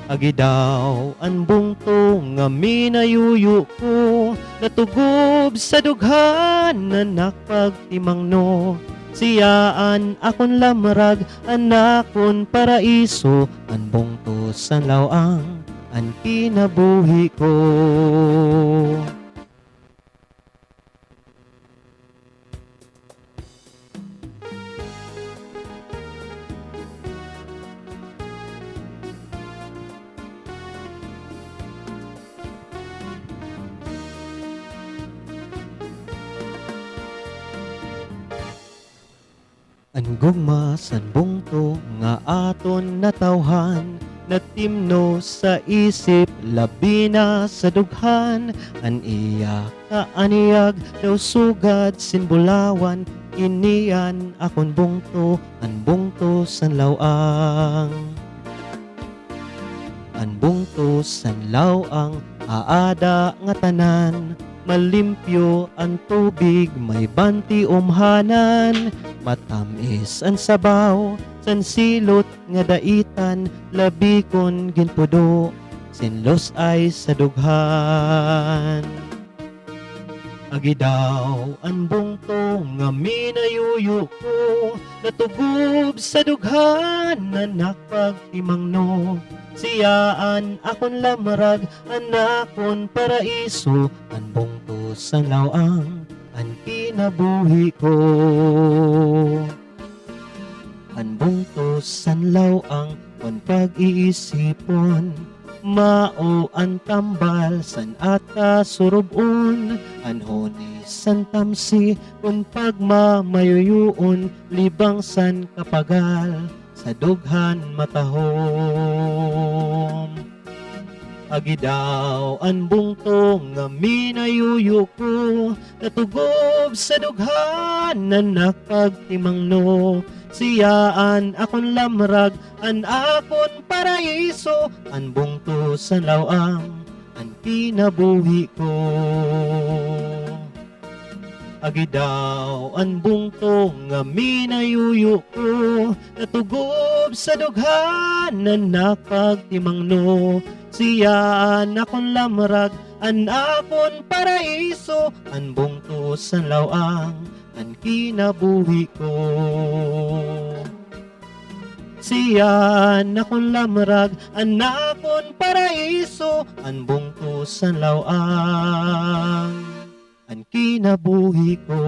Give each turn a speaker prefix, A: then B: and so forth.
A: Agidaw ang bungto nga minayuyo ko, natugob sa dughan na nakpagtimangno. Siyaan akon lamrag, anakon paraiso, ang bungto sa lawang, ang kinabuhi ko. Ang gugma san bungto nga aton natawhan, natimno sa isip labi na sa dughan. An iya kaaniyag daw sugad sinbulawan, inian akon bungto, an bungto san lawang. An bungto san lawang aada nga tanan, malimpyo ang tubig, may banti umhanan. Matamis ang sabaw, san silot nga daitan, labi kon ginpudo, sinlos ay sa dughan. Agidaw ang bungto nga minayuyo ko, natugob sa dughan na nakpagtimangno. Siyaan akon lamrag, anakon paraiso, ang bungto sa lawang, ang kinabuhi ko. Ang bungto sa lawang, kon pag-iisipon, mao ang tambal san ata surubon, anhoni san tamsi kun pagmamayuyuon, libang san kapagal sa dughan matahom. Agidaw ang bungto nga minayuyo ko, natugob sa dughan na nakagtimangno. Siyaan akon lamrag, an akon paraiso, an bungto sa lawang, an kinabuhi ko. Agidaw ang bungto nga minayuyo ko, natugob sa dughan na nakagtimangno. Siyaan akon lamrag, an akon paraiso, an bungto sa lawang, ang kinabuhi ko. Siyaan akon lamrag, an akon paraiso, an bungto sa lawang, ang kinabuhi ko.